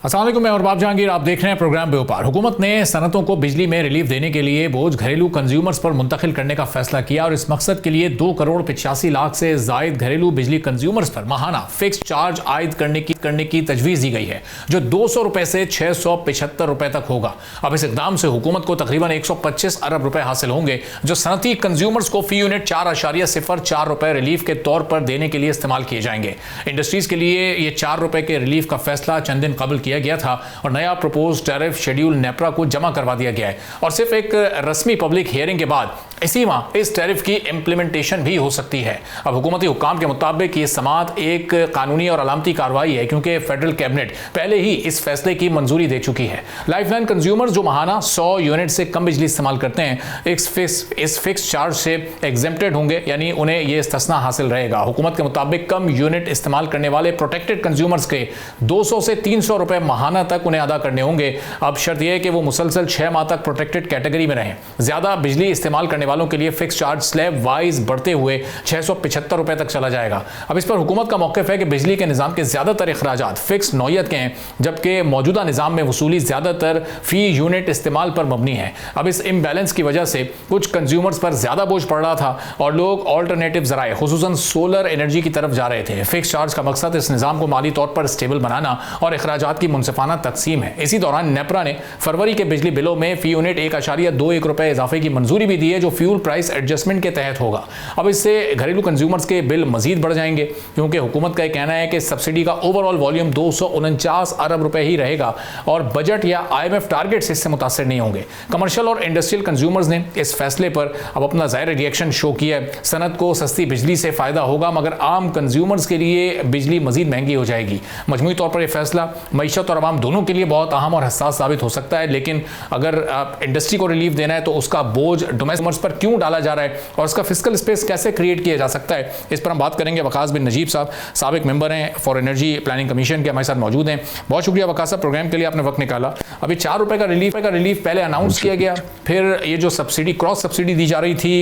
अस्सलाम वालेकुम, मैं और बाब जहांगीर, आप देख रहे हैं प्रोग्राम बेवपार। हुकूमत ने सनतों को बिजली में रिलीफ देने के लिए बोझ घरेलू कंज्यूमर्स पर मुंतकिल करने का फैसला किया और इस मकसद के लिए 2 करोड़ 85 लाख से जायद घरेलू बिजली कंज्यूमर्स पर माहाना फिक्स चार्ज आयद करने की तजवीज़ दी गई है, जो 200 रुपए से 675 रुपए तक होगा। अब इस इकदाम से हुकूमत को तकरीबन 125 अरब रुपए हासिल होंगे, जो सनती कंज्यूमर्स को फी यूनिट 4.04 रुपए रिलीफ के तौर पर देने के लिए इस्तेमाल किए जाएंगे। इंडस्ट्रीज के लिए ये 4 रुपए के रिलीफ का फैसला चंद दिन कबल किया गया था और नया प्रपोज टैरिफ शेड्यूल नेपरा को जमा करवा दिया गया है और सिर्फ एक रस्मी पब्लिक हियरिंग के बाद इसी माह इस टैरिफ की इम्प्लीमेंटेशन भी हो सकती है। अब हुकूमती हुक्काम के मुताबिक ये समात एक कानूनी और अलामती कार्रवाई है, क्योंकि फेडरल कैबिनेट पहले ही इस फैसले की मंजूरी दे चुकी है। लाइफलाइन कंज्यूमर्स जो माहाना 100 यूनिट से कम बिजली इस्तेमाल करते हैं, इस फिक्स चार्ज से एग्जेम्प्टेड होंगे, यानी उन्हें यह इस्तिस्ना हासिल रहेगा। हुकूमत के मुताबिक कम यूनिट इस्तेमाल करने वाले प्रोटेक्टेड कंज्यूमर्स के 200 से 300 रुपए माहाना तक उन्हें अदा करने होंगे। अब शर्त यह है कि वो मुसलसल 6 माह तक प्रोटेक्टेड कैटेगरी में रहें। ज्यादा बिजली इस्तेमाल करने वालों के लिए फिक्स चार्ज स्लैब वाइज बढ़ते हुए 675 रुपए तक चला जाएगा। अब इस पर हुकूमत का मौक़िफ़ है कि बिजली के निज़ाम के ज्यादातर अखराजात फिक्स नौयत के हैं, जबकि मौजूदा निज़ाम में वसूली ज्यादातर फी यूनिट इस्तेमाल पर मबनी है। अब इस इम्बैलेंस की वजह से कुछ कंज्यूमर्स पर ज्यादा बोझ पड़ रहा था और लोग ऑल्टरनेटिव ज़राए खुसूसन सोलर एनर्जी की तरफ जा रहे थे। फिक्स चार्ज का मकसद इस निज़ाम को माली तौर पर स्टेबल बनाना और अखराजात की मुनसिफाना तकसीम है। इसी दौरान नेपरा ने फरवरी के बिजली बिलों में फी यूनिट 1.21 रुपए इजाफे की मंजूरी भी दी है, जो फ्यूल प्राइस एडजस्टमेंट के तहत होगा। अब इससे घरेलू कंज्यूमर्स के बिल मजीद बढ़ जाएंगे, क्योंकि हुकूमत का कहना है कि सब्सिडी का ओवरऑल वॉल्यूम 249 अरब रुपए ही रहेगा और बजट या IMF टारगेट से इससे मुतासर नहीं होंगे। कमर्शियल और इंडस्ट्रियल कंज्यूमर्स ने इस फैसले पर अब अपना ज़ाहिर रिएक्शन शो किया है। सनत को सस्ती बिजली से फ़ायदा होगा, मगर आम कंज्यूमर्स के लिए बिजली मजीद महंगी हो जाएगी। मजमूई तौर पर यह फैसला मईशत और आवाम दोनों के लिए बहुत अहम और हसास साबित हो सकता है, लेकिन अगर इंडस्ट्री को रिलीफ देना है तो उसका बोझ डोमेस्टिक पर क्यों डाला जा रहा है और उसका फिस्कल स्पेस कैसे क्रिएट किया जा सकता है, इस पर हम बात करेंगे। वकास बिन नजीब साहब साबिक मेंबर हैं फॉर एनर्जी प्लानिंग कमीशन के, हमारे साथ मौजूद हैं। बहुत शुक्रिया वकास साहब, प्रोग्राम के लिए आपने वक्त निकाला। अभी 4 रुपए का रिलीफ पहले अनाउंस किया गया, फिर ये जो सब्सिडी क्रॉस सब्सिडी दी जा रही थी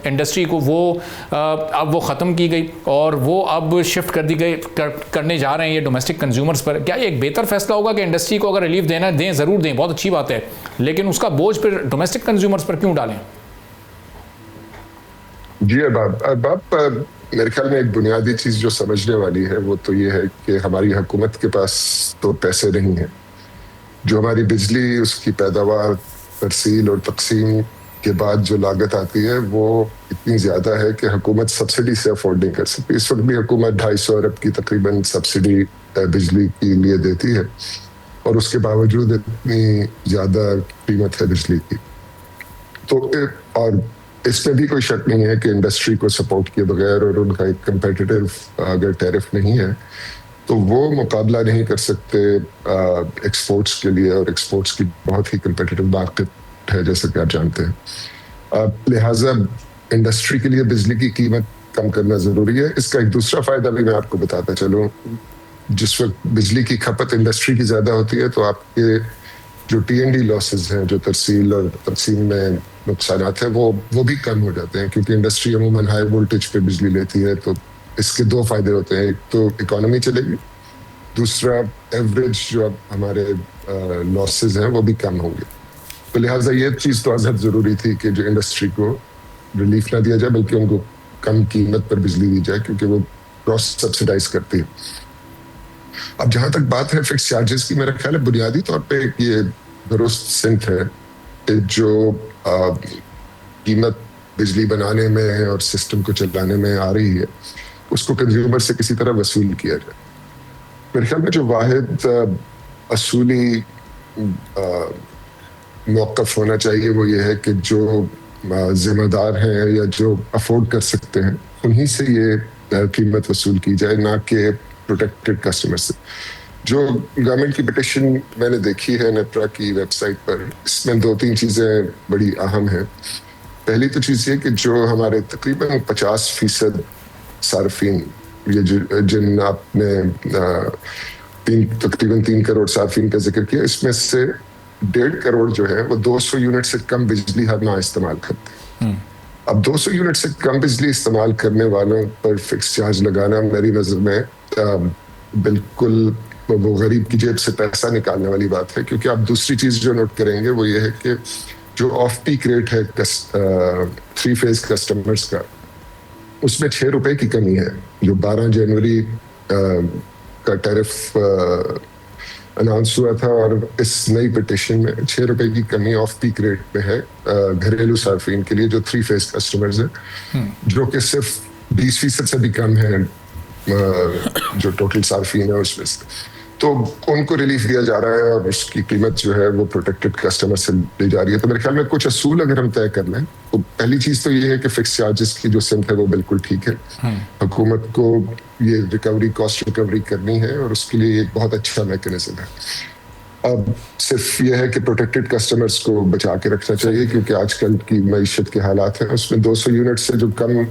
इंडस्ट्री को, वो अब वो ख़त्म की गई और वो अब शिफ्ट कर दी गई करने जा रहे हैं ये डोमेस्टिक कंज्यूमर्स पर। क्या ये एक बेहतर फैसला होगा कि इंडस्ट्री को अगर रिलीफ देना दें, ज़रूर दें, बहुत अच्छी बात है, लेकिन उसका बोझ फिर डोमेस्टिक कंज्यूमर्स पर क्यों डालें? जी अरबाब, मेरे ख्याल में एक बुनियादी चीज़ जो समझने वाली है वो तो ये है कि हमारी हुकूमत के पास तो पैसे नहीं हैं। जो हमारी बिजली, उसकी पैदावार, तरसील और तकसीम के बाद जो लागत आती है वो इतनी ज़्यादा है कि हुकूमत सब्सिडी से अफोर्ड नहीं कर सकती। इस वक्त भी हुकूमत 250 अरब की तकरीबन सब्सिडी बिजली के लिए देती है और उसके बावजूद इतनी ज़्यादा कीमत है बिजली की। तो और इसमें भी कोई शक नहीं है कि इंडस्ट्री को सपोर्ट किए बगैर और उनका एक कंपेटिटिव अगर टैरिफ नहीं है तो वो मुकाबला नहीं कर सकते एक्सपोर्ट्स के लिए, और एक्सपोर्ट्स की बहुत ही कंपेटिटिव मार्केट है जैसा कि आप जानते हैं। लिहाजा इंडस्ट्री के लिए बिजली की कीमत कम करना ज़रूरी है। इसका एक दूसरा फ़ायदा भी मैं आपको बताता चलूँ। जिस वक्त बिजली की खपत इंडस्ट्री की ज़्यादा होती है तो आपके जो T&D लॉसेज हैं, जो तरसील और तकसीम में नुकसानात हैं, वो भी कम हो जाते हैं, क्योंकि इंडस्ट्री अमूमन हाई वोल्टेज पे बिजली लेती है। तो इसके 2 फायदे होते हैं, एक तो इकोनॉमी चलेगी, दूसरा एवरेज जो हमारे लॉसेज हैं वो भी कम होंगे। तो लिहाजा ये चीज़ तो अज़हद ज़रूरी थी कि जो इंडस्ट्री को रिलीफ ना दिया जाए बल्कि उनको कम कीमत पर बिजली दी जाए, क्योंकि वो क्रॉस सब्सिडाइज करती है। अब जहाँ तक बात है फिक्स चार्जेस की, मेरा ख्याल है बुनियादी तौर पे ये दुरुस्त सिंथ है कि जो कीमत बिजली बनाने में और सिस्टम को चलाने में आ रही है उसको कंज्यूमर से किसी तरह वसूल किया जाए। मेरे ख्याल में जो वाहिद असूली मौक़िफ़ होना चाहिए वो ये है कि जो जिम्मेदार हैं या जो अफोर्ड कर सकते हैं उन्हीं से ये कीमत वसूल की जाए, ना कि प्रोटेक्टेड कस्टमर से। जो गवर्नमेंट की पिटिशन मैंने देखी है नेपरा की वेबसाइट पर, इसमें 2-3 चीज़ें बड़ी अहम हैं। पहली तो चीज़ ये कि जो हमारे तकरीबन 50% सार्फिन, ये जिन आपने तकरीबन 3 करोड़ सार्फिन का जिक्र किया, इसमें से 1.5 करोड़ जो है वो 200 यूनिट से कम बिजली हर माह इस्तेमाल करते हैं। अब 200 यूनिट से कम बिजली इस्तेमाल करने वालों पर फिक्स चार्ज लगाना मेरी नज़र में बिल्कुल وہ غریب کی جیب سے پیسہ نکالنے والی بات ہے. کیونکہ آپ دوسری چیز جو نوٹ کریں گے وہ یہ ہے کہ جو آف پیک ریٹ ہے 3 فیز کسٹمرز کا, اس میں 6 روپے کی کمی ہے. جو 12 جنوری کا ٹیرف اناؤنس ہوا تھا, اور اس نئی پٹیشن میں 6 روپے کی کمی آف پیک ریٹ میں ہے گھریلو صارفین کے لیے جو 3 فیز کسٹمرز ہیں, جو کہ صرف 20% سے بھی کم ہے جو ٹوٹل صارفین ہے اس میں سے. تو ان کو ریلیف دیا جا رہا ہے اور اس کی قیمت جو ہے وہ پروٹیکٹڈ کسٹمر سے لی جا رہی ہے. تو میرے خیال میں کچھ اصول اگر ہم طے کر لیں تو پہلی چیز تو یہ ہے کہ فکس چارجز کی جو سمت ہے وہ بالکل ٹھیک ہے. حکومت کو یہ ریکوری, کاسٹ ریکوری کرنی ہے اور اس کے لیے ایک بہت اچھا میکنزم ہے. اب صرف یہ ہے کہ پروٹیکٹڈ کسٹمرز کو بچا کے رکھنا چاہیے, کیونکہ آج کل کی معیشت کے حالات ہیں اس میں 200 یونٹ سے جو کم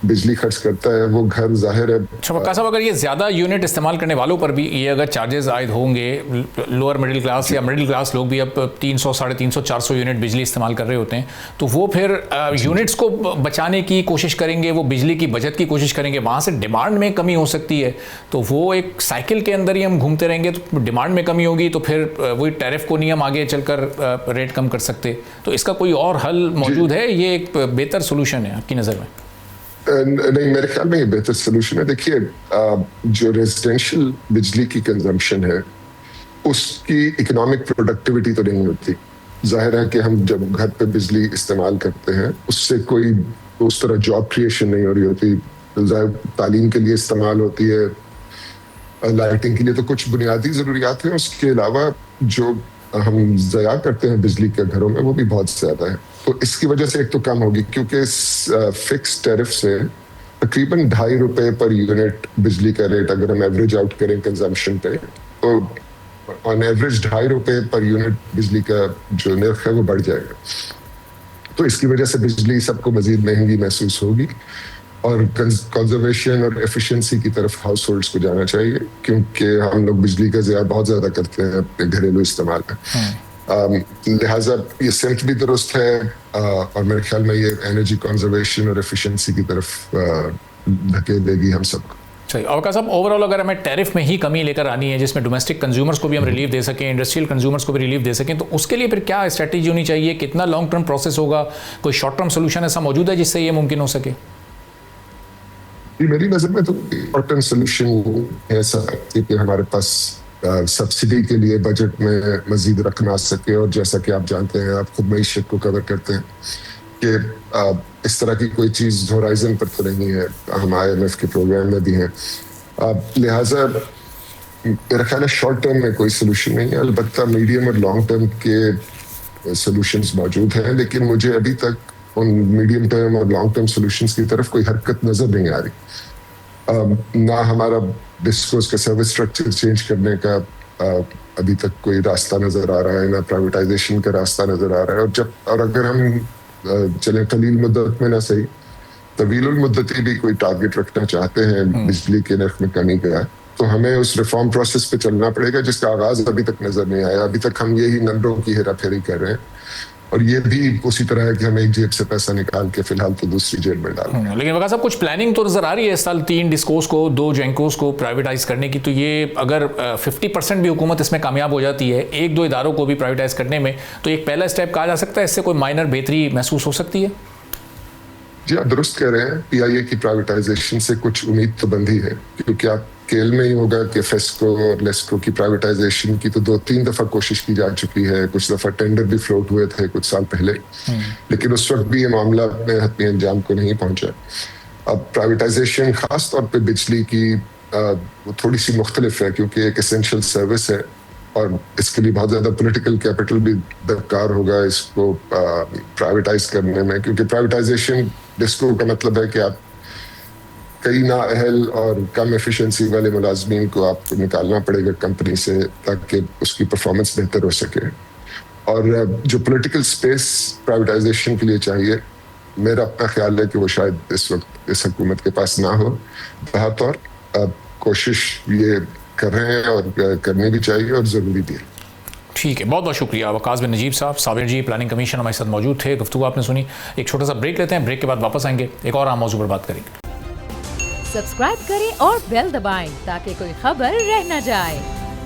بجلی خرچ کرتا ہے وہ گھر ظاہر ہے. وقاص صاحب, اگر یہ زیادہ یونٹ استعمال کرنے والوں پر بھی یہ اگر چارجز عائد ہوں گے, لوور مڈل کلاس یا مڈل کلاس لوگ بھی اب 300, 350, 400 یونٹ بجلی استعمال کر رہے ہوتے ہیں, تو وہ پھر یونٹس کو بچانے کی کوشش کریں گے, وہ بجلی کی بچت کی کوشش کریں گے, وہاں سے ڈیمانڈ میں کمی ہو سکتی ہے. تو وہ ایک سائیکل کے اندر ہی ہم گھومتے رہیں گے, تو ڈیمانڈ میں کمی ہوگی تو پھر وہی ٹیرف کو نہیں ہم آگے چل کر ریٹ کم کر سکتے. تو اس کا کوئی اور حل موجود ہے؟ یہ ایک بہتر سولوشن ہے آپ کی نظر میں؟ نہیں, میرے خیال میں یہ بہتر سولوشن ہے. دیکھیے, جو ریزیڈینشیل بجلی کی کنزمپشن ہے اس کی اکنامک پروڈکٹیوٹی تو نہیں ہوتی. ظاہر ہے کہ ہم جب گھر پہ بجلی استعمال کرتے ہیں اس سے کوئی اس طرح جاب کریشن نہیں ہو رہی ہوتی. تعلیم کے لیے استعمال ہوتی ہے, لائٹنگ کے لیے, تو کچھ بنیادی ضروریات ہیں. اس کے علاوہ جو ہم ضائع کرتے ہیں بجلی کے گھروں میں وہ بھی بہت زیادہ ہے. تو اس کی وجہ سے ایک تو کم ہوگی, کیونکہ اس فکس ٹیرف سے تقریباً 2.5 روپے پر یونٹ بجلی کا ریٹ اگر ہم ایوریج آؤٹ کریں کنزمپشن پہ, تو آن ایوریج 2.5 روپے پر یونٹ بجلی کا جو نرخ ہے وہ بڑھ جائے گا. تو اس کی وجہ سے بجلی سب کو مزید مہنگی محسوس ہوگی, اور کنزرویشن اور ایفیشنسی کی طرف ہاؤس ہولڈس کو جانا چاہیے, کیونکہ ہم لوگ بجلی کا ضیاع بہت زیادہ کرتے ہیں اپنے گھریلو استعمال میں. لہٰذا یہ سمت بھی درست ہے, اور میرے خیال میں یہ انرجی کنزرویشن اور ایفیشنسی کی طرف دھکیل دے گی ہم سب کو. صحیح. اور صاحب, اوور آل اگر ہمیں ٹیرف میں ہی کمی لے کر آنی ہے جس میں ڈومیسٹک کنزیومرز کو بھی ہم ریلیف دے سکیں, انڈسٹریل کنزیومرز کو بھی ریلیف دے سکیں, تو اس کے لیے پھر کیا اسٹریٹجی ہونی چاہیے؟ کتنا لانگ ٹرم پروسیس ہوگا؟ کوئی شارٹ ٹرم سولوشن ایسا موجود ہے جس سے یہ ممکن ہو سکے؟ میری نظر میں تو شارٹ ٹرم سولوشن ایسا ہے کہ ہمارے پاس سبسڈی کے لیے بجٹ میں مزید رقم آ سکے, اور جیسا کہ آپ جانتے ہیں, آپ خود معیشت کو کور کرتے ہیں, کہ اس طرح کی کوئی چیز ہورائزن پر تو نہیں ہے, ہم IMF کے پروگرام میں بھی ہیں. لہٰذا میرا خیال ہے شارٹ ٹرم میں کوئی سولوشن نہیں ہے. البتہ میڈیم اور لانگ ٹرم کے سولوشنز موجود ہیں, لیکن مجھے ابھی تک ان میڈیم ٹرم اور لانگ ٹرم سولوشنز کی طرف کوئی حرکت نظر نہیں آ رہی. نہ ہمارا ڈسکوز کا سروس اسٹرکچر چینج کرنے کا ابھی تک کوئی راستہ نظر آ رہا ہے, نہ پرائیویٹائزیشن کا راستہ نظر آ رہا ہے. اور اگر ہم چلیں قلیل مدت میں نہ صحیح, طویل المدتی بھی کوئی ٹارگیٹ رکھنا چاہتے ہیں بجلی کے نرخ میں کمی کا, تو ہمیں اس ریفارم پروسیس پہ چلنا پڑے گا جس کا آغاز ابھی تک نظر نہیں آیا. ابھی تک ہم یہی نمبروں کی ہیرا پھیری کر رہے ہیں, اور یہ بھی اسی طرح ہے کہ ہم ایک جیب سے پیسہ نکال کے فی الحال تو دوسری جیب میں ڈال. لیکن وقت صاحب, کچھ پلاننگ تو نظر آ رہی ہے اس سال 3 ڈسکوز کو, 2 جینکوز کو پرائیویٹائز کرنے کی. تو یہ اگر 50% بھی حکومت اس میں کامیاب ہو جاتی ہے 1-2 اداروں کو بھی پرائیویٹائز کرنے میں, تو ایک پہلا اسٹیپ کہا جا سکتا ہے, اس سے کوئی مائنر بہتری محسوس ہو سکتی ہے؟ جی, آپ درست کہہ رہے ہیں. PIA کی پرائیویٹائزیشن سے کچھ امید تو بندھی ہے, کیونکہ آپ کے علم میں ہی ہوگا کہ فیسکو اور لیسکو کی پرائیویٹائزیشن کی تو 2-3 دفعہ کوشش کی جا چکی ہے. کچھ دفعہ ٹینڈر بھی فلوٹ ہوئے تھے کچھ سال پہلے, لیکن اس وقت بھی یہ معاملہ اپنے حتمی انجام کو نہیں پہنچا. اب پرائیویٹائزیشن خاص طور پہ بجلی کی وہ تھوڑی سی مختلف ہے, کیونکہ ایک اسینشیل سروس ہے, اور اس کے لیے بہت زیادہ پولیٹیکل کیپٹل بھی درکار ہوگا اس کو پرائیویٹائز کرنے میں. کیونکہ پرائیویٹائزیشن ڈسکو کا مطلب ہے کہ آپ کئی نااہل اور کم ایفیشنسی والے ملازمین کو آپ کو نکالنا پڑے گا کمپنی سے, تاکہ اس کی پرفارمنس بہتر ہو سکے. اور جو پولیٹیکل سپیس پرائیویٹائزیشن کے لیے چاہیے, میرا اپنا خیال ہے کہ وہ شاید اس وقت اس حکومت کے پاس نہ ہو. بہرطور کوشش یہ کر رہے ہیں, اور کرنی بھی چاہیے, اور ضروری بھی ہے. ٹھیک ہے, بہت بہت شکریہ وقاص بن نجیب صاحب, سابق انرجی پلاننگ کمیشن ہمارے ساتھ موجود تھے. گفتگو آپ نے سنی. ایک چھوٹا سا بریک لیتے ہیں, بریک کے بعد واپس آئیں گے, ایک اور اہم موضوع پر بات کریں گے. سبسکرائب کریں اور بیل دبائیں تاکہ کوئی خبر رہ نہ جائے.